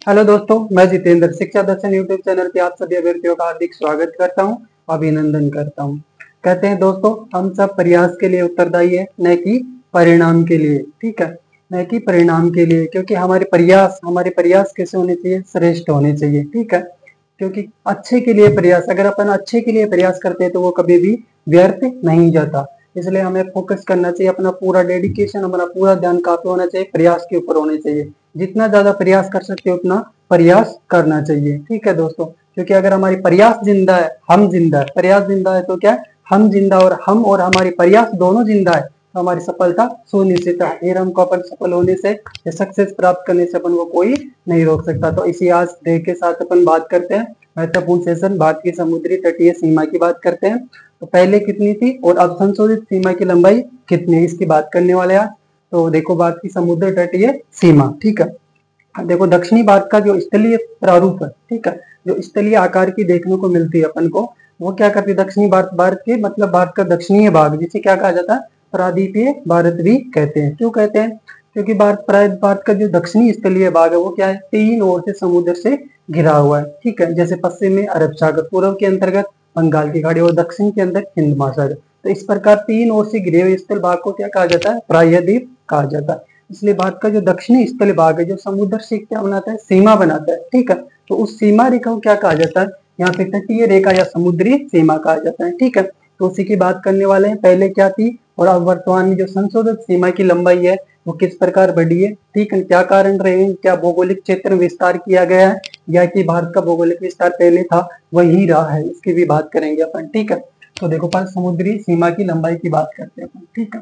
Hello दोस्तों, मैं जितेंद्र शिक्षा दर्शन यूट्यूब चैनल पे आप सभी अभ्यर्थियों का हार्दिक स्वागत करता हूं, अभिनंदन करता हूं। कहते हैं दोस्तों, हम सब प्रयास के लिए उत्तरदायी है, न कि परिणाम के लिए। ठीक है, न कि परिणाम के लिए, क्योंकि हमारे प्रयास कैसे होने चाहिए? श्रेष्ठ होने चाहिए। ठीक है, क्योंकि अच्छे के लिए प्रयास, अगर अपन अच्छे के लिए प्रयास करते हैं तो वो कभी भी व्यर्थ नहीं जाता। इसलिए हमें फोकस करना चाहिए, अपना पूरा डेडिकेशन, अपना पूरा ध्यान कहाँ पे होना चाहिए? प्रयास के ऊपर होने चाहिए। जितना ज्यादा प्रयास कर सकते हो उतना प्रयास करना चाहिए। ठीक है दोस्तों, क्योंकि अगर हमारी प्रयास जिंदा है, हम जिंदा है, प्रयास जिंदा है तो क्या है? हम जिंदा, और हम और हमारी प्रयास दोनों जिंदा है तो हमारी सफलता सुनिश्चित है। फिर हमको अपन सफल होने से या सक्सेस प्राप्त करने से अपन को कोई नहीं रोक सकता। तो इसी आज ध्येय के साथ अपन बात करते हैं महत्वपूर्ण सेशन, भारत की समुद्री तटीय सीमा की बात करते हैं। तो पहले कितनी थी और अब संशोधित सीमा की लंबाई कितनी है, इसकी बात करने वाले हैं। तो देखो, बात की समुद्र तटीय सीमा। ठीक है, देखो दक्षिणी भारत का जो स्थलीय प्रारूप है, ठीक है, जो स्थलीय आकार की देखने को मिलती है अपन को, वो क्या करती है? दक्षिणी भारत के मतलब भारत का दक्षिणीय भाग, जिसे क्या कहा जाता है? प्रादीपीय भारत भी कहते हैं। क्यों कहते हैं? क्योंकि भारत का जो दक्षिणी स्थलीय भाग है वो क्या है? तीन ओर से समुद्र से घिरा हुआ है। ठीक है, जैसे पश्चिम में अरब सागर, पूर्व के अंतर्गत बंगाल की खाड़ी और दक्षिण के अंदर हिंद महासागर। तो इस प्रकार तीन ओर से घिरे हुए स्थल भाग को क्या कहा जाता है? प्रायद्वीप कहा जाता है। इसलिए भारत का जो दक्षिणी स्थल भाग है, जो समुद्र से क्या बनाता है? सीमा बनाता है। ठीक है, तो उस सीमा रेखा को क्या कहा जाता है? यहाँ पे तटीय रेखा या समुद्री सीमा कहा जाता है। ठीक है, तो उसी की बात करने वाले हैं। पहले क्या थी और अब वर्तमान में जो संशोधित सीमा की लंबाई है वो किस प्रकार बढ़ी है? ठीक है, क्या कारण रहे हैं? क्या भौगोलिक क्षेत्र में विस्तार किया गया है या कि भारत का भौगोलिक विस्तार पहले था वही रहा है, इसकी भी बात करेंगे अपन। ठीक है, तो देखो पहले समुद्री सीमा की लंबाई की बात करते हैं अपन। ठीक है,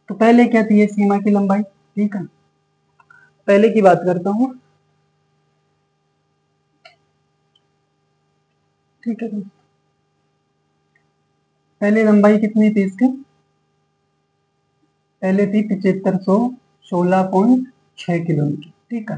तो पहले क्या थी ये सीमा की लंबाई? ठीक है, पहले की बात करता हूँ। ठीक है, तो पहले लंबाई कितनी थी इसकी? पहले थी 7516.6 किलोमीटर। ठीक है,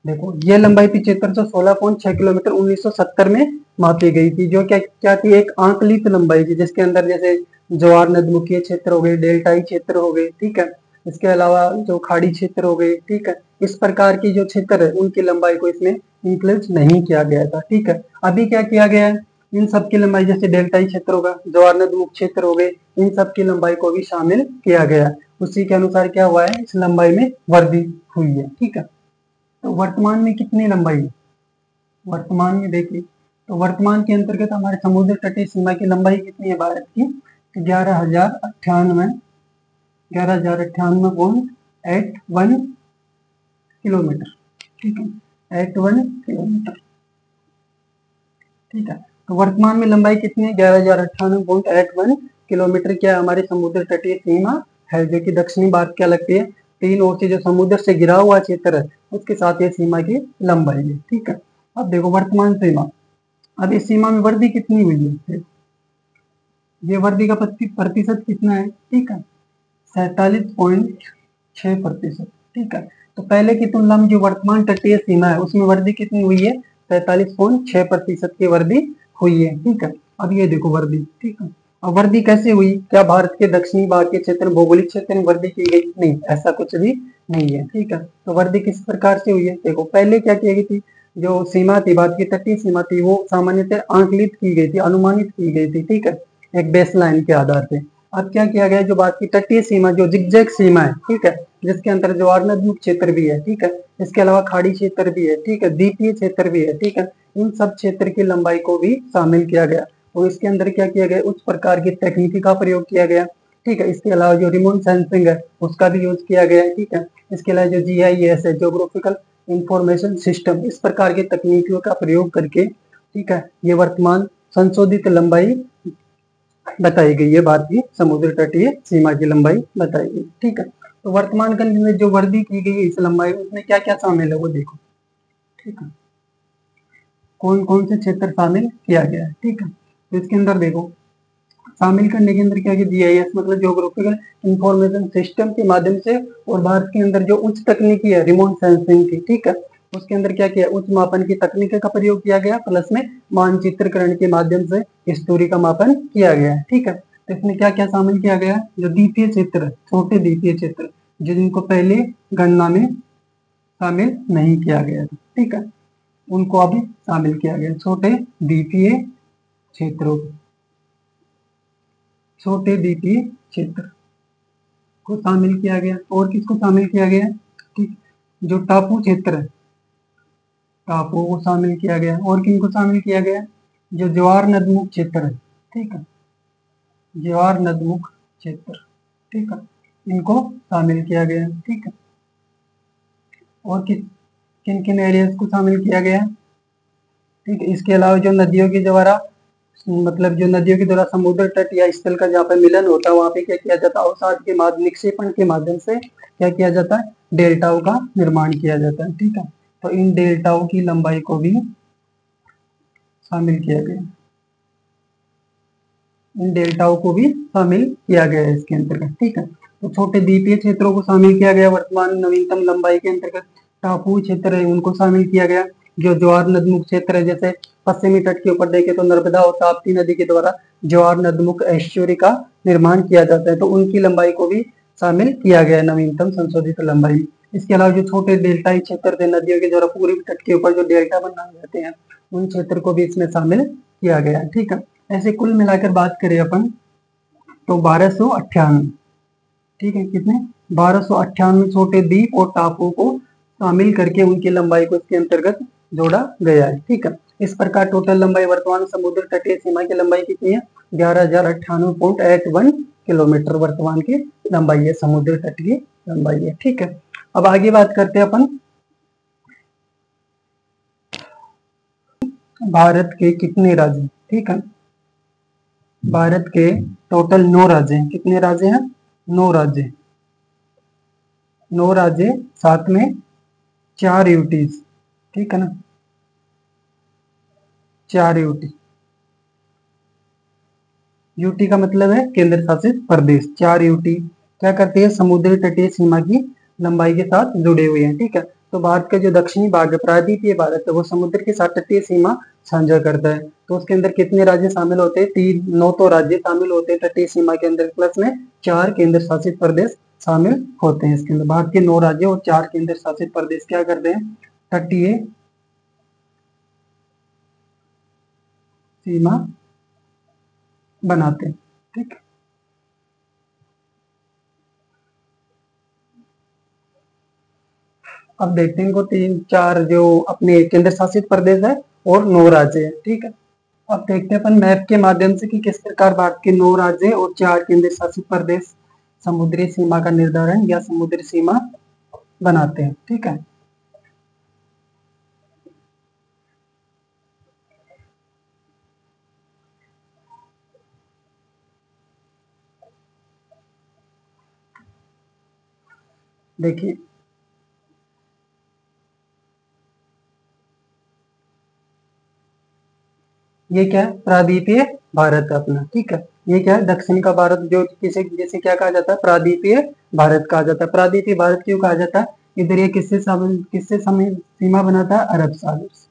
देखो ये लंबाई 7516.6 किलोमीटर 1970 में मापी गई थी। जो क्या क्या थी? एक आंकलित लंबाई थी, जिसके अंदर जैसे ज्वार नदमुखीय क्षेत्र हो गए, डेल्टाई क्षेत्र हो गए। ठीक है, इसके अलावा जो खाड़ी क्षेत्र हो गए। ठीक है, इस प्रकार की जो क्षेत्र है उनकी लंबाई को इसमें इंक्लूड नहीं किया गया था। ठीक है, अभी क्या किया गया है? इन सब की लंबाई, जैसे डेल्टाई क्षेत्र होगा, ज्वार नदमुख क्षेत्र हो गए, इन सब की लंबाई को भी शामिल किया गया है। उसी के अनुसार क्या हुआ है? इस लंबाई में वृद्धि हुई है। ठीक है, तो वर्तमान में कितनी लंबाई है? वर्तमान में देखिए, तो वर्तमान के अंतर्गत हमारे समुद्र तटीय सीमा की लंबाई कितनी है भारत की? 11,098.81 किलोमीटर। ठीक है, 81 किलोमीटर। ठीक है, तो वर्तमान में लंबाई कितनी है? 11,098.81 किलोमीटर क्या है? हमारी समुद्र तटीय सीमा है, जो कि दक्षिणी भारत क्या लगती है? तीन ओर से जो समुद्र से घिरा हुआ क्षेत्र है उसके साथ ये सीमा की लंबाई है। ठीक है, अब देखो वर्तमान सीमा, अब इस सीमा में वृद्धि कितनी हुई है? ये वृद्धि का प्रतिशत कितना है? ठीक है, 47.6%। ठीक है, तो पहले की तुलना में जो वर्तमान तटीय सीमा है उसमें वृद्धि कितनी हुई है? 47.6% की वृद्धि हुई है। ठीक है, अब ये देखो वृद्धि। ठीक है, अब वृद्धि कैसे हुई? क्या भारत के दक्षिणी भाग के क्षेत्र, भौगोलिक क्षेत्र में वृद्धि की गई? नहीं, ऐसा कुछ भी नहीं है। ठीक है, तो वृद्धि किस प्रकार से हुई है? देखो पहले क्या की गई थी? जो सीमा थी, भारत की तटीय सीमा थी, वो सामान्यतः आंकलित की गई थी, अनुमानित की गई थी। ठीक है, एक बेसलाइन के आधार पे। अब क्या किया गया? जो बात की तटीय सीमा, जो जिगजैग सीमा है, ठीक है, जिसके अंदर ज्वार नदमुख क्षेत्र भी है। ठीक है, इसके अलावा खाड़ी क्षेत्र भी है। ठीक है, द्वीपीय क्षेत्र भी है। ठीक है, इन सब क्षेत्र की लंबाई को भी शामिल किया गया और इसके अंदर क्या किया गया? उच्च प्रकार की तकनीकी का प्रयोग किया गया। ठीक है, इसके अलावा जो रिमोट सेंसिंग है उसका भी यूज किया गया है। ठीक है, इसके अलावा जो GIS है, ज्योग्राफिकल इंफॉर्मेशन सिस्टम, इस प्रकार की तकनीकियों का प्रयोग करके, ठीक है, ये वर्तमान संशोधित लंबाई बताई गई है। भारत की समुद्र तटीय सीमा की लंबाई बताई गई। ठीक है, तो वर्तमान काल में जो वृद्धि की गई है इस लंबाई में, उसमें क्या क्या शामिल है वो देखो। ठीक है, कौन कौन से क्षेत्र शामिल किया गया है? ठीक है, तो इसके अंदर देखो, शामिल करने के अंदर क्या है? GIS मतलब ज्योग्राफिकल इंफॉर्मेशन सिस्टम के माध्यम से, और भारत के अंदर जो उच्च तकनीकी है रिमोट सेंसिंग की, ठीक है, उसके अंदर क्या किया? उच्च मापन की तकनीक का प्रयोग किया गया, प्लस में मानचित्रकरण के माध्यम से इस दूरी का मापन किया गया है। ठीक है, तो इसमें क्या क्या शामिल किया गया? जो द्वीपीय क्षेत्र, छोटे द्वीपीय क्षेत्र, जिनको पहले गणना में शामिल नहीं किया गया था। ठीक है, उनको अभी शामिल किया गया। छोटे द्वीपीय क्षेत्रों, छोटे द्वीपीय क्षेत्र को शामिल किया गया। और किसको शामिल किया गया? ठीक, जो टापू क्षेत्र है, टापुओं को शामिल किया गया। और किनको शामिल किया गया? जो ज्वार नदमुख क्षेत्र है, ठीक है, ज्वार नदमुख क्षेत्र, ठीक है, इनको शामिल किया गया। ठीक है, और किन किन एरियाज को शामिल किया गया? ठीक है, इसके अलावा जो नदियों के द्वारा, मतलब जो नदियों के द्वारा समुद्र तट या स्थल का जहाँ पे मिलन होता है, वहां पे क्या किया जाता है? अवसाद के माध्यम, निक्षेपण के माध्यम से क्या किया जाता है? डेल्टाओं का निर्माण किया जाता है। ठीक है, तो इन डेल्टाओं की लंबाई को भी शामिल किया गया, इन डेल्टाओं को भी शामिल किया गया है इसके अंतर्गत। ठीक है, तो छोटे द्वीपीय क्षेत्रों को शामिल किया गया। वर्तमान नवीनतम लंबाई के अंतर्गत टापू क्षेत्र है, उनको शामिल किया गया। जो ज्वार नदमुख क्षेत्र है, जैसे पश्चिमी तट के ऊपर देखे तो नर्मदा और ताप्ती नदी के द्वारा ज्वार नदमुख एस्चुरी का निर्माण किया जाता है, तो उनकी लंबाई को भी शामिल किया गया है नवीनतम संशोधित लंबाई में। इसके अलावा जो छोटे डेल्टाई क्षेत्र थे, नदियों के द्वारा पूर्वी तट के ऊपर जो डेल्टा बनाए जाते हैं, उन क्षेत्र को भी इसमें शामिल किया गया है। ठीक है, ऐसे कुल मिलाकर बात करें अपन तो 1298, ठीक है, कितने? 1298 छोटे द्वीप और टापुओं को शामिल करके उनकी लंबाई को इसके अंतर्गत जोड़ा गया है। ठीक है, इस प्रकार टोटल लंबाई वर्तमान समुद्र तटीय सीमा की लंबाई कितनी है? 11,098.81 किलोमीटर वर्तमान की लंबाई है, समुद्र तटीय लंबाई है। ठीक है, अब आगे बात करते हैं अपन भारत के कितने राज्य। ठीक है, भारत के टोटल 9 राज्य हैं। कितने राज्य हैं? 9 राज्य, 9 राज्य, साथ में 4 यूटीज। ठीक है ना, 4 यूटी, यूटी का मतलब है केंद्र शासित प्रदेश। 4 यूटी क्या करती है? समुद्री तटीय सीमा की लंबाई के साथ जुड़े हुए हैं। ठीक है, तो भारत का जो दक्षिणी भाग है, प्रायद्वीपीय भारत है, वो समुद्र के साथ तटीय सीमा साझा करता है। तो उसके अंदर कितने राज्य शामिल होते हैं? 9 तो राज्य शामिल होते हैं तटीय सीमा के अंदर, प्लस में 4 केंद्र शासित प्रदेश शामिल होते हैं इसके अंदर। भारत के 9 राज्य और 4 केंद्र शासित प्रदेश क्या करते हैं? तटीय सीमा बनाते हैं। ठीक, अब देखते हैं इनको 3 4 जो अपने केंद्र शासित प्रदेश है और 9 राज्य है। ठीक है, अब देखते हैं अपन मैप के माध्यम से कि किस प्रकार भारत के 9 राज्य और 4 केंद्र शासित प्रदेश समुद्री सीमा का निर्धारण या समुद्री सीमा बनाते हैं। ठीक है, देखिए ये क्या है? प्रायद्वीपीय भारत है अपना। ठीक है, ये क्या है? दक्षिण का भारत, जो किसे जैसे क्या कहा जाता है? प्रायद्वीपीय भारत कहा जाता है। प्रायद्वीपीय भारत क्यों कहा जाता है? इधर ये किससे समय सीमा बनाता है? अरब सागर से।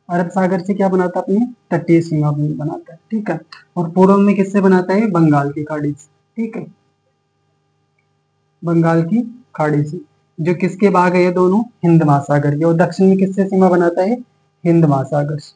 अरब सागर से क्या बनाता है? अपनी तटीय सीमा बनाता है। ठीक है, और पूर्व में किससे बनाता है? बंगाल की खाड़ी से। ठीक है, बंगाल की खाड़ी से, जो किसके भाग है? ये दोनों हिंद महासागर के। और दक्षिण में किससे सीमा बनाता है? हिंद महासागर से।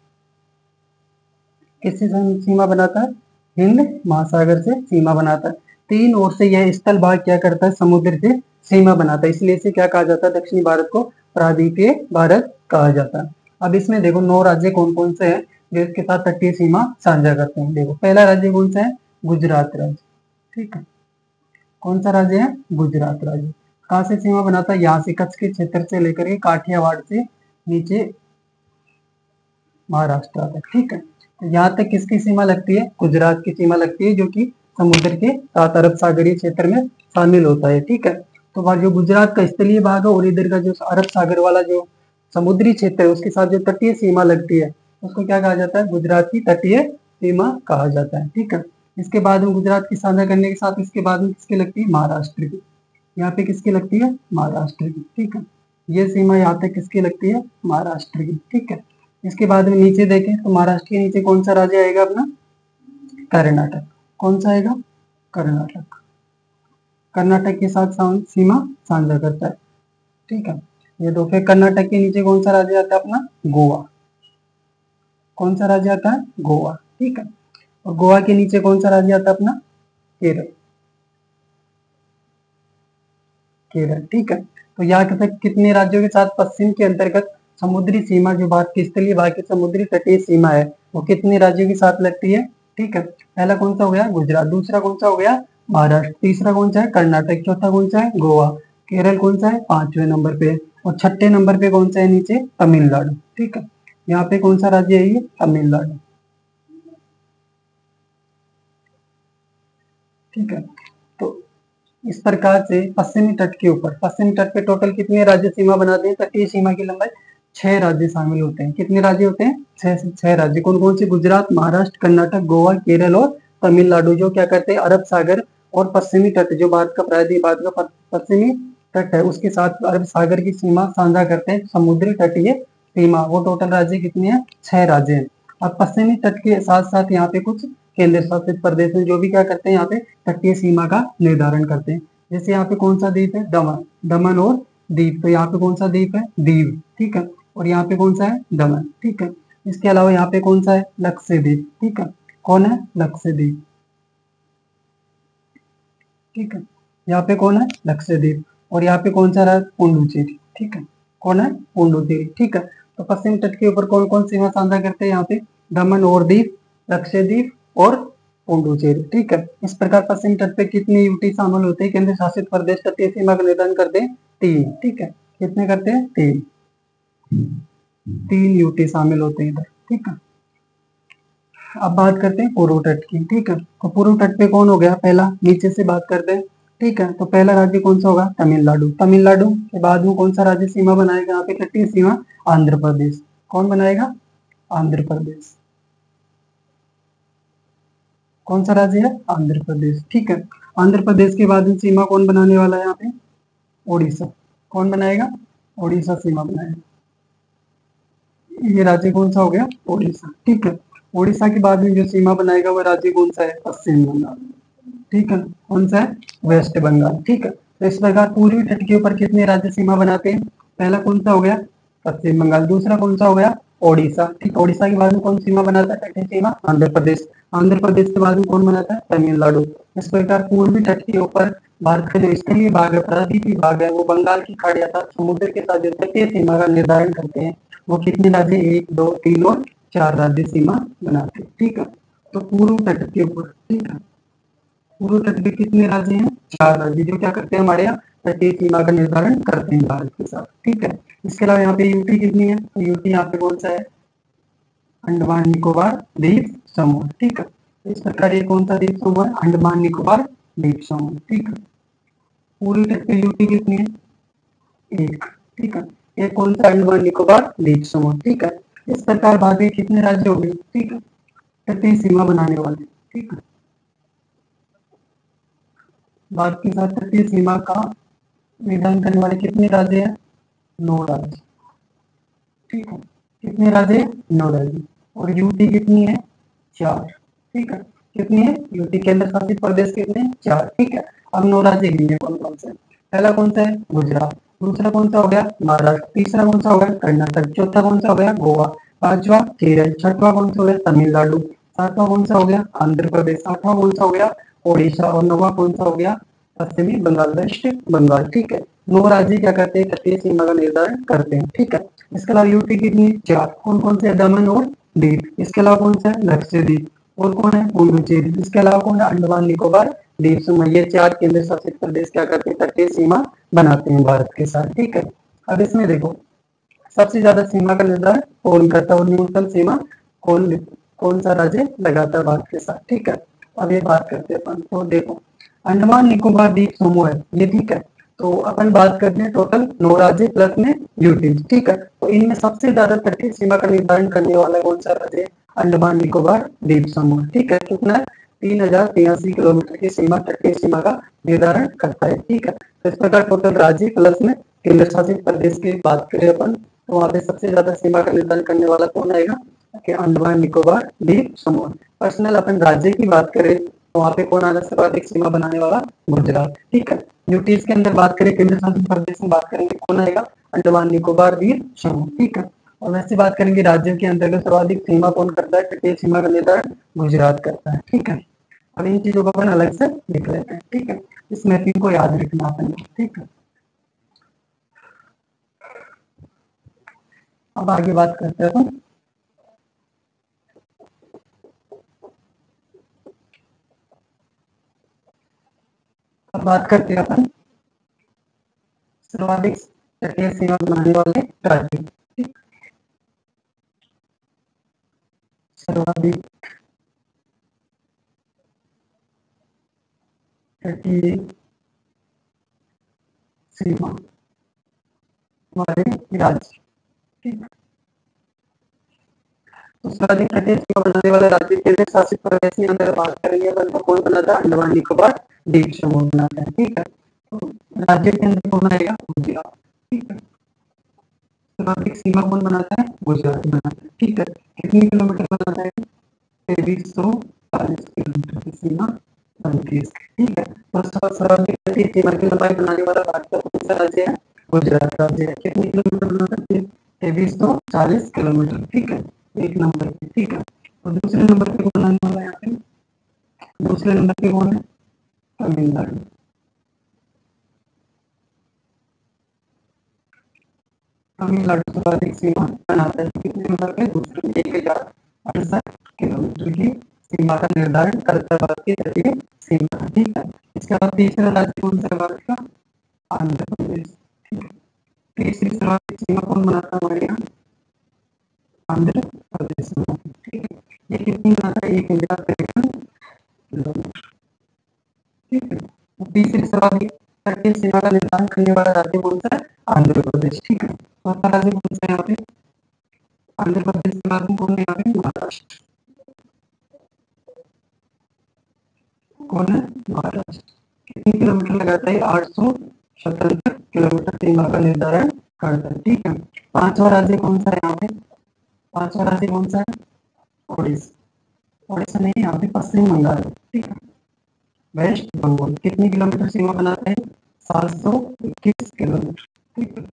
किससे सीमा बनाता है? हिंद महासागर से सीमा बनाता है। 3 ओर से यह स्थल भाग क्या करता है? समुद्र से सीमा बनाता है, इसलिए इसे क्या कहा जाता है? दक्षिणी भारत को प्रायद्वीपीय भारत कहा जाता है। अब इसमें देखो 9 राज्य कौन कौन से हैं जो इसके साथ तटीय सीमा साझा करते हैं। देखो पहला राज्य कौन सा है? गुजरात राज्य। ठीक है, कौन सा राज्य है? गुजरात राज्य। कहाँ से सीमा बनाता है? यहाँ से कच्छ के क्षेत्र से लेकर के काठियावाड़ से नीचे महाराष्ट्र आता है। ठीक है, तो यहाँ तक किसकी सीमा लगती है? गुजरात की सीमा लगती है, जो कि समुद्र के साथ अरब सागरीय क्षेत्र में शामिल होता है। ठीक है, तो वह जो गुजरात का स्थलीय भाग है और इधर का जो अरब सागर वाला जो समुद्री क्षेत्र है, उसके साथ जो तटीय सीमा लगती है, उसको क्या कहा जाता है? गुजरात की तटीय सीमा कहा जाता है। ठीक है, इसके बाद में गुजरात की साझा करने के साथ इसके बाद में किसकी लगती है? महाराष्ट्र की। यहाँ पे किसकी लगती है? महाराष्ट्र की। ठीक है, ये सीमा यहाँ तक किसकी लगती है? महाराष्ट्र की। ठीक है, इसके बाद में नीचे देखें तो महाराष्ट्र के नीचे कौन सा राज्य आएगा अपना? कर्नाटक। कौन सा आएगा? कर्नाटक। कर्नाटक के साथ सीमा साझा करता है। ठीक है, ये दो। फिर कर्नाटक के नीचे कौन सा राज्य आता है अपना? गोवा। कौन सा राज्य आता है? गोवा। ठीक है। और गोवा के नीचे कौन सा राज्य आता है अपना? केरल। केरल। ठीक है। तो यहाँ के तक कितने राज्यों के साथ पश्चिम के अंतर्गत समुद्री सीमा, जो भारत की स्थलीय भाग की समुद्री तटीय सीमा है, वो कितने राज्यों के साथ लगती है? ठीक है। पहला कौन सा हो गया? गुजरात। दूसरा कौन सा हो गया? महाराष्ट्र। तीसरा कौन सा है? कर्नाटक। चौथा कौन सा है? गोवा। केरल कौन सा है? 5वें नंबर पे। और छठे नंबर पे कौन सा है नीचे? तमिलनाडु। ठीक है। यहाँ पे कौन सा राज्य है? ये तमिलनाडु। ठीक है। तो इस प्रकार से पश्चिमी तट के ऊपर, पश्चिमी तट पे टोटल कितने राज्य सीमा बनाते हैं? तटीय सीमा की लंबाई 6 राज्य शामिल होते हैं। कितने राज्य होते हैं? 6 राज्य। कौन कौन से? गुजरात, महाराष्ट्र, कर्नाटक, गोवा, केरल और तमिलनाडु, जो क्या करते हैं? अरब सागर और पश्चिमी तट, जो भारत का प्रायद्वीप, भारत का पश्चिमी तट है, उसके साथ अरब सागर की सीमा साझा करते हैं, समुद्री तटीय सीमा। वो टोटल राज्य कितने हैं? 6 राज्य हैं। अब पश्चिमी तट के साथ साथ यहाँ पे कुछ केंद्र शासित प्रदेश में, जो भी क्या करते हैं, यहाँ पे तटीय सीमा का निर्धारण करते हैं। जैसे यहाँ पे कौन सा द्वीप है? दमन। दमन और दीव। तो यहाँ पे कौन सा द्वीप है? दीव। ठीक है। और यहाँ पे कौन सा है? दमन। ठीक है। इसके अलावा यहाँ पे कौन सा है? लक्षद्वीप। ठीक है। कौन है? लक्षद्वीप। ठीक है। यहाँ पे कौन है? लक्षद्वीप। और यहाँ पे कौन सा रहा? पुडुचेरी। ठीक है। कौन है? पुडुचेरी। ठीक है। तो पश्चिम तट के ऊपर कौन कौन सीमा साझा करते हैं? यहाँ पे दमन और दीव, लक्षद्वीप और पुडुचेरी। ठीक है। इस प्रकार पश्चिम तट पे कितने यूटी शामिल होते हैं? केंद्र शासित प्रदेश तटीय सीमा का निर्धारण करते हैं 3। ठीक है। कितने करते हैं? 3। 3 यूटी शामिल होते हैं इधर। ठीक है। अब बात करते हैं पूर्व तट की। ठीक है। तो पूर्व तट पे कौन हो गया? पहला, नीचे से बात करते हैं। ठीक है। तो पहला राज्य कौन सा होगा? तमिलनाडु। तमिलनाडु के बाद में कौन सा राज्य सीमा बनाएगा? यहाँ पे तटीय सीमा आंध्र प्रदेश। कौन बनाएगा? आंध्र प्रदेश। कौन सा राज्य है? आंध्र प्रदेश। ठीक है। आंध्र प्रदेश के बाद में सीमा कौन बनाने वाला है? यहाँ पे ओडिशा। कौन बनाएगा? ओडिशा सीमा बनाएगा। ये राज्य कौन सा हो गया? ओडिशा। ठीक है। ओडिशा के बाद में जो सीमा बनाएगा वो राज्य कौन सा है? पश्चिम बंगाल। ठीक है। कौन सा है? वेस्ट बंगाल। ठीक है। तो इस प्रकार पूर्वी तट के ऊपर कितने राज्य सीमा बनाते हैं? पहला कौन सा हो गया? पश्चिम बंगाल। दूसरा कौन सा हो गया? ओडिशा। ठीक। ओडिशा के बाद में कौन सीमा बनाता है? तटीय सीमा आंध्र प्रदेश। आंध्र प्रदेश के बाद में कौन बनाता है? तमिलनाडु। इस प्रकार पूर्वी तट के ऊपर भारत का जो स्थलीय भाग है, प्रायद्वीपीय भाग है, वो बंगाल की खाड़ी अर्थात समुद्र के साथ जो तटीय सीमा का निर्धारण करते हैं, वो कितने राज्य? 1, 2, 3 और 4 राज्य सीमा बनाते हैं। ठीक है। तो पूर्व तट के ऊपर, ठीक है, पूर्व तट पे कितने राज्य हैं? 4 राज्य, जो क्या करते हैं? हमारे यहाँ तटीय सीमा का निर्धारण करते हैं भारत के साथ। ठीक है। इसके अलावा यहाँ पे यूटी कितनी है? तो यूटी यहाँ पे कौन सा है? अंडमान निकोबार द्वीप समूह। ठीक है। इस प्रकार ये कौन सा द्वीप समूह है? अंडमान निकोबार द्वीप समूह। ठीक है। पूर्वी तट पे यूटी कितनी है? 1। ठीक है। ये कौन सा? अंडमान निकोबार द्वीप समूह। ठीक है। इस प्रकार भारत के कितने राज्य हो गए? ठीक है, तटीय सीमा बनाने वाले। ठीक है। भारत के साथ तटीय सीमा का निर्धारण करने वाले कितने राज्य हैं? 9 राज्य। ठीक है। कितने राज्य? 9 राज्य। और यूटी कितनी है? 4। ठीक है। कितनी है? यूटी केंद्र शासित प्रदेश कितने? 4। ठीक है। अब 9 राज्य गिने कौन कौन से? पहला कौन सा है? गुजरात। दूसरा कौन सा हो गया? महाराष्ट्र। तीसरा कौन सा हो गया? कर्नाटक। चौथा कौन सा हो गया? गोवा। पांचवा केरल। छठवा कौन सा हो गया? तमिलनाडु। सातवां कौन सा हो गया? आंध्र प्रदेश। आठवां कौन सा हो गया? ओडिशा। और नौवां कौन सा हो गया? पश्चिमी बंगाल, वेस्ट बंगाल। ठीक है। 9 राज्य क्या करते हैं? तटीय सीमा का निर्धारण करते हैं। ठीक है। इसके अलावा यूटी कितनी है? 4। कौन कौन से? दमन और दीव। इसके अलावा कौन सा है? लक्षद्वीप। और कौन है? पुडुचेरी। इसके अलावा कौन है? अंडमान निकोबार द्वीप समूह। ये 4 केंद्र शासित प्रदेश क्या करते हैं? तटीय सीमा बनाते हैं भारत के साथ। ठीक है। अब इसमें देखो, सबसे ज्यादा सीमा का निर्धारण कौन करता है और न्यूनतम सीमा कौन कौन सा राज्य लगाता है भारत के साथ? ठीक है। अब ये बात करते हैं अपन। तो देखो, अंडमान निकोबार द्वीप समूह है ये। ठीक है। तो अपन बात करते हैं टोटल 9 राज्य प्लस में यूटी। ठीक है। तो इनमें सबसे ज्यादा तटीय सीमा का निर्धारण करने वाला कौन सा राज्य है? अंडमान निकोबार द्वीप समूह। ठीक है। कितना है? 3083 किलोमीटर की सीमा, तटीय सीमा का निर्धारण करता है। ठीक है। तो इस प्रकार टोटल राज्य प्लस में केंद्र शासित प्रदेश की बात करें अपन, तो वहां पे सबसे ज्यादा सीमा का निर्धारण करने वाला कौन आएगा? कि अंडमान निकोबार द्वीप समूह। पर्सनल अपन राज्य की बात करें तो वहां पे कौन आना? सर्वाधिक सीमा बनाने वाला गुजरात। ठीक है। यूटीज के अंदर बात करें, केंद्र शासित प्रदेश में बात करेंगे, कौन आएगा? अंडमान निकोबार द्वीप समूह, ठीक है। और वैसे बात करेंगे राज्यों के अंतर्गत सर्वाधिक सीमा कौन करता है, तटीय सीमा का निर्धारण गुजरात करता है, ठीक है। अब इन चीजों को अपन अलग से लिख लेते हैं, ठीक है। इस मैपिंग को याद रखना अपन, ठीक है। अब आगे बात करते हैं अपन, अब बात करते हैं अपन सर्वाधिक तटीय सीमा बनाने वाले राज्य, ठीक। सर्वाधिक तटीय सीमा वाले राज्य, ठीक। तो सर्वाधिक तटीय सीमा बनाने वाला राज्य केंद्र शासित प्रदेश के अंदर बात करेंगे अपन, तो कौन बनाता है, अंडमान निकोबार द्वीप समूह बनाता है, ठीक है। तो राज्य के अंदर कौन आएगा, गुजरात, ठीक है। सर्वाधिक सीमा कौन बनाता है, गुजरात बनाता है, ठीक है। कितनी किलोमीटर बनाता है, 2340 किलोमीटर की सीमा बनती है, ठीक है। तो सर्वाधिक तटीय सीमा की लंबाई बनाने वाला भारत का कौन सा राज्य है, गुजरात राज्य है। कितनी किलोमीटर बनाता है, 2340 किलोमीटर, ठीक है। एक नंबर पे, ठीक है। और दूसरे नंबर पे कौन आने वाला है यहाँ पे, दूसरे नंबर पे कौन है, तमिलनाडु। तमिलनाडु सर्वाधिक सीमा बनाता है, कितने नंबर पे, दूसरे, 1068 किलोमीटर की सीमा का निर्धारण करता है भारत की तटीय सीमा, ठीक है। इसके बाद तीसरा राज्य कौन सा है भारत का, आंध्र प्रदेश, ठीक है। तीसरी सर्वाधिक सीमा कौन बनाता है हमारे यहाँ, आंध्र प्रदेश में, ठीक है। ये कितनी बनाता है, 1053 किलोमीटर, ठीक है। तीसरी सर्वाधिक तटीय सीमा का निर्धारण करने वाला राज्य कौन सा है, आंध्र प्रदेश, ठीक है। चौथा राज्य कौन सा है यहाँ पे, आंध्र प्रदेश के बाद में कौन है यहाँ पे, महाराष्ट्र, कौन है, महाराष्ट्र। कितने किलोमीटर लगाता है, 877 किलोमीटर सीमा का निर्धारण करता है, ठीक है। पांचवा राज्य कौन सा है यहाँ पे, पांचवा राज्य कौन सा है, उड़ीसा, उड़ीसा नहीं, यहाँ पे पश्चिम बंगाल, ठीक है। वेस्ट बंगाल कितनी किलोमीटर सीमा बनाता है, 721 किलोमीटर, ठीक है।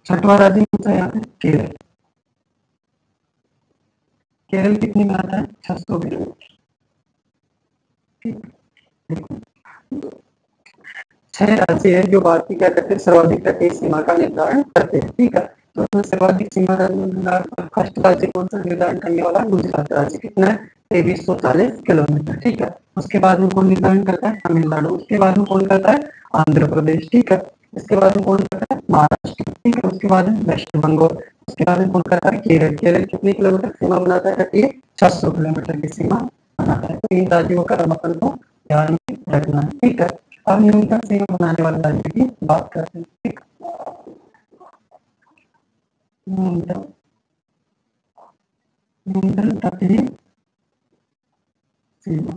छठवा राज्य कौन सा है यहाँ पे, केरल, केरल कितनी बनाता है, 600 किलोमीटर, ठीक है। छह राज्य है जो भारत की क्या करते हैं, सर्वाधिक तटीय सीमा का निर्धारण करते हैं, ठीक है। तो उसमें सर्वाधिक सीमा का फर्स्ट राज्य कौन सा निर्धारण करने वाला, गुजरात राज्य, कितना है, 2340 किलोमीटर, ठीक है। उसके बाद में कौन निर्धारण करता है, तमिलनाडु। उसके बाद में कौन करता है, आंध्र प्रदेश, ठीक है। इसके बाद में कौन करता है, महाराष्ट्र, ठीक है। उसके बाद में वेस्ट बंगाल। उसके बाद में कौन करता है, केरल। केरल कितनी किलोमीटर सीमा बनाता है, तटीय 600 किलोमीटर की सीमा बनाता है। तो इन राज्यों का अपन को ध्यान में रखना है, ठीक है। अब न्यूनतम सीमा बनाने वाले राज्य की बात करते हैं, ठीक। न्यूनतम न्यूनतम तटीय सीमा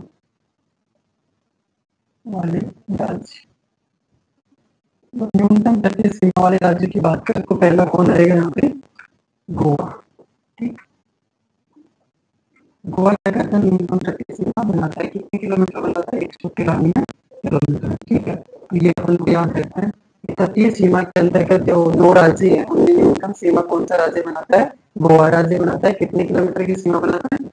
वाले राज्य, तो न्यूनतम तटीय सीमा वाले राज्य की बात करें तो पहला कौन रहेगा यहाँ पे, गोवा, ठीक। गोवा क्या करता है, न्यूनतम तटीय सीमा बनाता है, कितने किलोमीटर बनाता है, 193 किलोमीटर, ठीक है। तो ये अपन को याद रखना है। तटीय सीमा के अंतर्गत जो 9 राज्य है उनमें न्यूनतम सीमा कौन सा राज्य बनाता है, गोवा राज्य बनाता है। कितने किलोमीटर की सीमा बनाता है,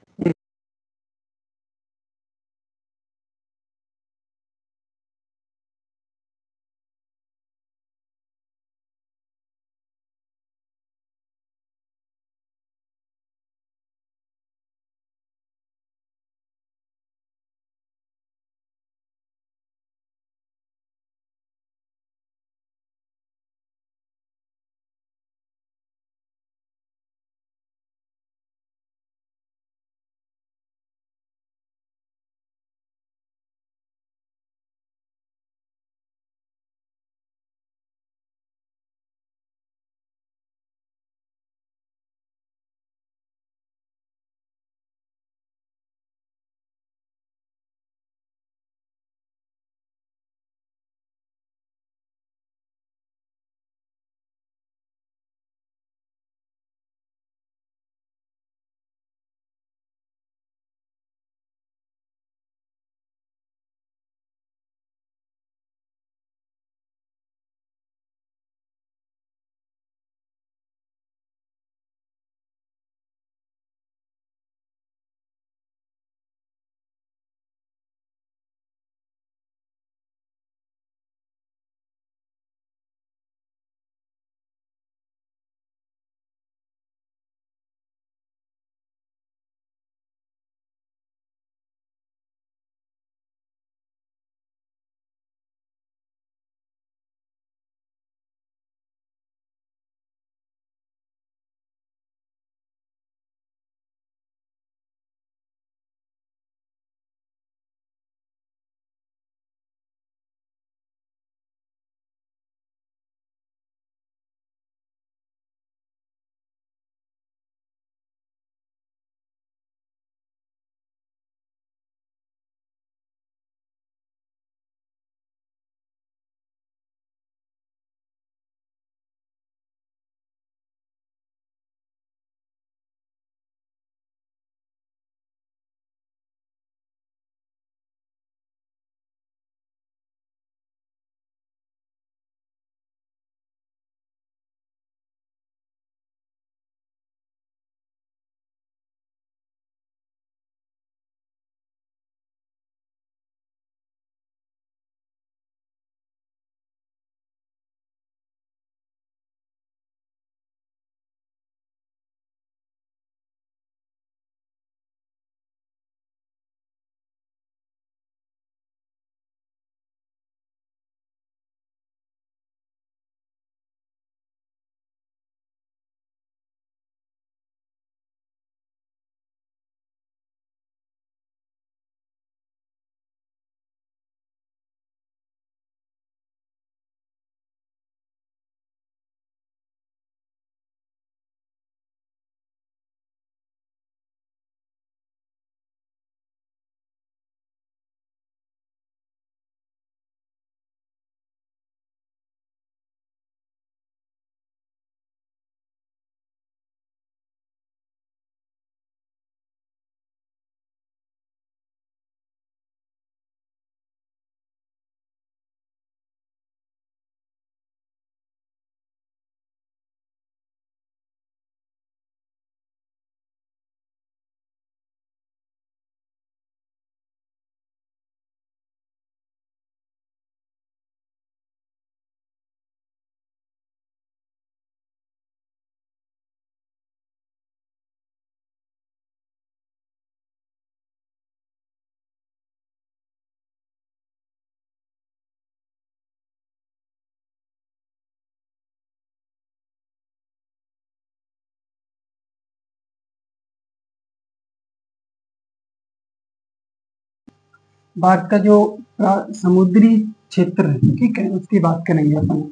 भारत का जो समुद्री क्षेत्र है, ठीक है, उसकी बात करेंगे अपन।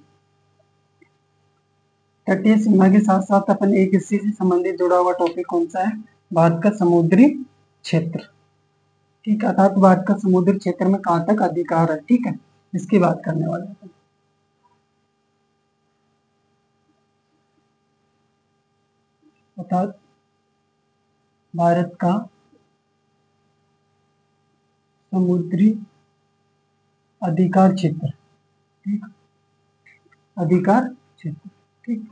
तटीय सीमा के साथ साथ अपन एक इसी से संबंधित जुड़ा हुआ टॉपिक कौन सा है? भारत का समुद्री क्षेत्र, ठीक है, अर्थात भारत का समुद्री क्षेत्र में कहाँ तक अधिकार है, ठीक है, इसकी बात करने वाले हैं। अर्थात भारत का समुद्री अधिकार क्षेत्र, ठीक, अधिकार क्षेत्र, ठीक,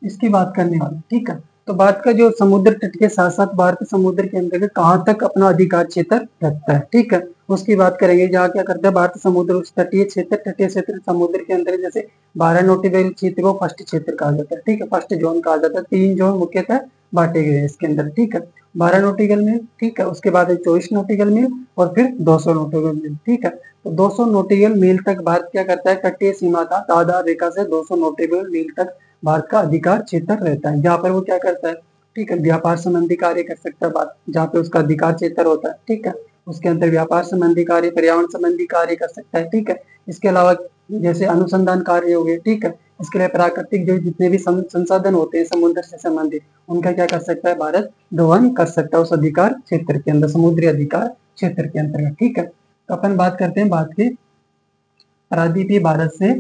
इसकी बात करने वाले, ठीक है। तो भारत का जो समुद्र तट के साथ साथ भारत समुद्र के अंतर्गत कहाँ तक अपना अधिकार क्षेत्र रखता है, ठीक है, उसकी बात करेंगे। जहाँ क्या करता है भारत समुद्र तटीय क्षेत्र समुद्र के अंदर जैसे 12 नॉटिकल क्षेत्र को फर्स्ट क्षेत्र कहा जाता है, ठीक है, फर्स्ट जोन कहा जाता है। 3 जोन मुख्यतः बांटे गए हैं इसके अंदर, ठीक है, 12 नॉटिकल मील, ठीक है, उसके बाद 24 नॉटिकल मील और फिर 200 नॉटिकल मील, ठीक है। तो 200 नॉटिकल मील तक भारत क्या करता है, तटीय सीमा का आधार रेखा से 200 नॉटिकल मील तक भारत का अधिकार क्षेत्र रहता है, जहाँ पर वो क्या करता है, ठीक है, व्यापार संबंधी कार्य कर सकता है भारत, जहाँ पे उसका अधिकार क्षेत्र होता है, ठीक है, उसके अंदर व्यापार संबंधी कार्य, पर्यावरण संबंधी कार्य कर सकता है, ठीक है। इसके अलावा जैसे अनुसंधान कार्य हो गए, ठीक है, इसके लिए प्राकृतिक जो जितने भी संसाधन होते हैं समुद्र से संबंधित, उनका क्या कर सकता है भारत, दोहन कर सकता है उस अधिकार क्षेत्र के अंदर, समुद्री अधिकार क्षेत्र के अंतर्गत, ठीक है। तो अपन बात करते हैं भारत के प्रायद्वीपीय भारत से,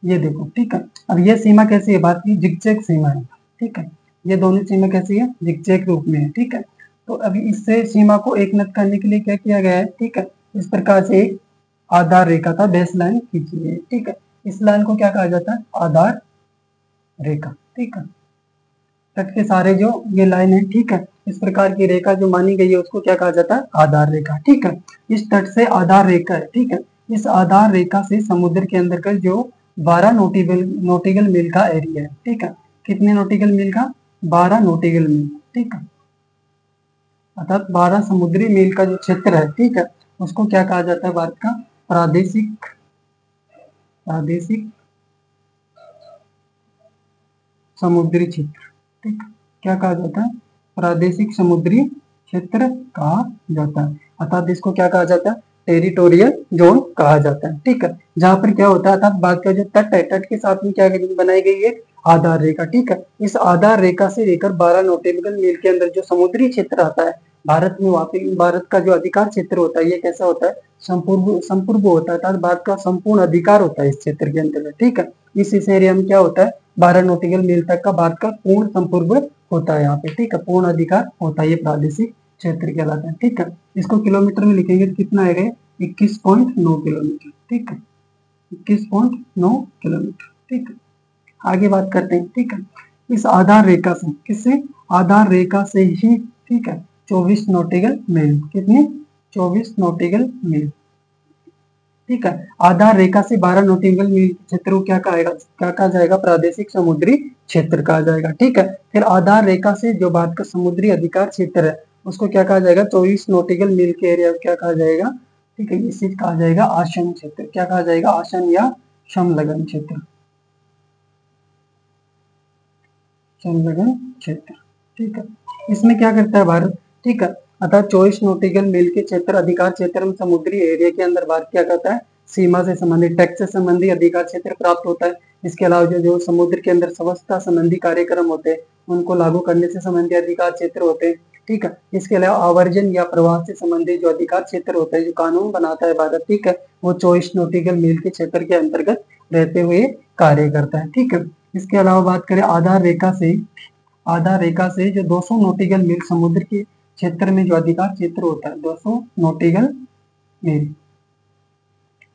ये देखो, ठीक है, अब ये सीमा कैसी है, भारत की जिगजैग सीमा है, ठीक है, ये दोनों सीमा कैसी है, जिगजैग रूप में है, ठीक है। तो अभी इससे सीमा को एक नत करने के लिए क्या किया गया है, ठीक है, इस प्रकार से एक आधार रेखा का बेस लाइन खींची गई है, ठीक है, इस लाइन को क्या कहा जाता है, आधार रेखा, ठीक है। तट के सारे जो ये लाइन है, ठीक है, इस प्रकार की रेखा जो मानी गई है उसको क्या कहा जाता है, आधार रेखा, ठीक है। इस तट से आधार रेखा है, ठीक है, इस आधार रेखा से समुद्र के अंदर का जो 12 नोटिकल मील का एरिया है, ठीक है, कितने नोटिकल मील का, 12 नोटिकल मील, ठीक है, अर्थात 12 समुद्री मील का जो क्षेत्र है, ठीक है, उसको क्या कहा जाता है, भारत का प्रादेशिक प्रादेशिक समुद्री क्षेत्र, ठीक, क्या कहा जाता है, प्रादेशिक समुद्री क्षेत्र कहा जाता है, अर्थात इसको क्या कहा जाता है, टेरिटोरियल जोन कहा जाता है, ठीक है, जहां पर क्या होता है, अर्थात भारत का जो तट है, तट के साथ में क्या बनाई गई है, आधार रेखा, ठीक है, इस आधार रेखा से लेकर 12 नॉटिकल मील के अंदर जो समुद्री क्षेत्र आता है भारत में, वापिस भारत का जो अधिकार क्षेत्र होता है, ये कैसा होता है, संपूर्ण होता है, अर्थात भारत का संपूर्ण अधिकार होता है इस क्षेत्र के अंतर्गत, ठीक है। इस एरिया में क्या होता है, 12 नॉटिकल मील तक का भारत का पूर्ण संपूर्ण होता है यहाँ पे, ठीक है, पूर्ण अधिकार होता है, ये प्रादेशिक क्षेत्र कहलाता है, ठीक है। इसको किलोमीटर में लिखेंगे तो कितना आएगा, 21.9 किलोमीटर, ठीक है, 21.9 किलोमीटर, ठीक है। आगे बात करते हैं, ठीक है, इस आधार रेखा से, किससे, आधार रेखा से ही, ठीक है, 24 नॉटिकल मील, कितने, 24 नॉटिकल मील, ठीक है, आधार रेखा से 12 नॉटिकल मील क्षेत्र को क्या कहा जाएगा, प्रादेशिक समुद्री क्षेत्र कहा जाएगा, ठीक है। फिर आधार रेखा से जो भारत का समुद्री अधिकार क्षेत्र है उसको क्या कहा जाएगा, 24 नॉटिकल मील के एरिया को क्या कहा जाएगा, ठीक है, इसे कहा जाएगा आसन क्षेत्र, क्या कहा जाएगा, आसन या समलग्न क्षेत्र, समलग्न क्षेत्र, ठीक है। इसमें क्या करता है भारत, ठीक है, अतः 24 नॉटिकल मील के क्षेत्र अधिकार क्षेत्र में समुद्री एरिया के अंदर भारत क्या करता है, सीमा से संबंधित, टैक्स से संबंधी अधिकार क्षेत्र प्राप्त होता है। इसके अलावा जो समुद्र के अंदर स्वच्छता संबंधी कार्यक्रम होते हैं उनको लागू करने से संबंधित अधिकार क्षेत्र होते हैं, ठीक है। इसके अलावा आवर्जन या प्रवाह से संबंधित जो अधिकार क्षेत्र होता है, जो कानून बनाता है भारत, ठीक है, वो 24 नॉटिकल मील के क्षेत्र के अंतर्गत रहते हुए कार्य करता है, ठीक है। इसके अलावा बात करें आधार रेखा से जो 200 नॉटिकल मील समुद्र के क्षेत्र में जो अधिकार क्षेत्र होता है, 200 नॉटिकल मील,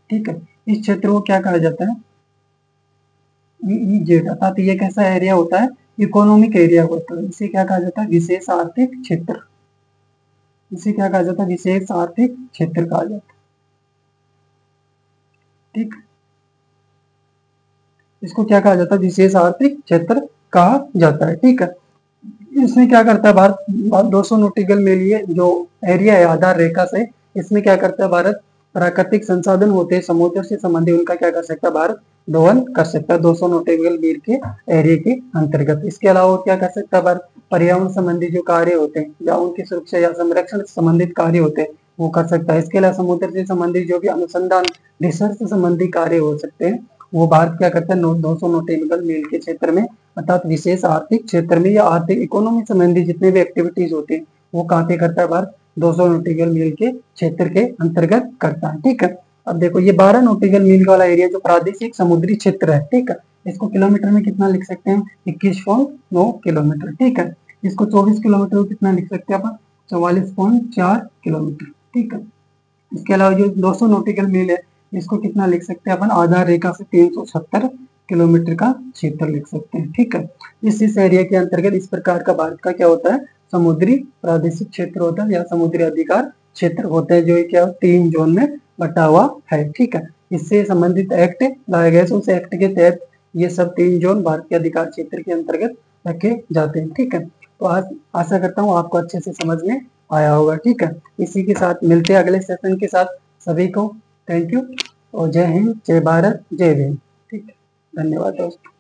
ठीक है, इस क्षेत्र को क्या कहा जाता है, ईईजेड, अर्थात ये कैसा एरिया होता है, इकोनॉमिक एरिया होता है, इसे क्या कहा जाता है, विशेष आर्थिक क्षेत्र, इसे क्या कहा जाता है, विशेष आर्थिक क्षेत्र कहा जाता है, ठीक, इसको क्या कहा जाता है, विशेष आर्थिक क्षेत्र कहा जाता है, ठीक है। इसमें क्या करता है भारत, 200 नॉटिकल मील ये जो एरिया है आधार रेखा से, इसमें क्या करता है भारत, प्राकृतिक संसाधन होते हैं समुद्र से संबंधित, उनका क्या कर सकता है भारत, दोहन कर सकता है 200 नॉटिकल मील के एरिया के अंतर्गत। इसके अलावा क्या कर सकता है भारत, पर्यावरण संबंधी जो कार्य होते हैं या उनकी सुरक्षा या संरक्षण से संबंधित कार्य होते हैं वो कर सकता है। इसके अलावा समुद्र से संबंधित जो भी अनुसंधान रिसर्च संबंधी कार्य हो सकते हैं वो भारत क्या करता है 200 नॉटिकल मील के क्षेत्र में अर्थात विशेष आर्थिक क्षेत्र में या आर्थिक इकोनॉमी संबंधी जितने भी एक्टिविटीज होती है वो कहाँ पे करता है भारत 200 नॉटिकल मील के क्षेत्र के अंतर्गत करता है। ठीक है, अब देखो ये 12 नॉटिकल मील वाला एरिया जो प्रादेशिक समुद्री क्षेत्र है, ठीक है, इसको किलोमीटर में कितना लिख सकते हैं 21.9 किलोमीटर। ठीक है, इसको 24 किलोमीटर में कितना लिख सकते हैं अपन 44.4 किलोमीटर। ठीक है, इसके अलावा जो 200 नॉटिकल मील है इसको कितना लिख सकते हैं अपन आधार रेखा से 370 किलोमीटर का क्षेत्र लिख सकते हैं। ठीक है, इस एरिया के अंतर्गत इस प्रकार का भारत का क्या होता है समुद्री प्रादेशिक क्षेत्र होता है या समुद्री अधिकार क्षेत्र होता है जो क्या 3 जोन में बटा हुआ है। ठीक है, इससे संबंधित एक्ट लाया गया उस एक्ट के तहत ये सब 3 जोन भारत के अधिकार क्षेत्र के अंतर्गत रखे जाते हैं। ठीक है, तो आज आशा करता हूँ आपको अच्छे से समझ में आया होगा। ठीक है, इसी के साथ मिलते हैं अगले सेशन के साथ। सभी को थैंक यू और जय हिंद, जय भारत, जय भीम। ठीक है, धन्यवाद दोस्तों।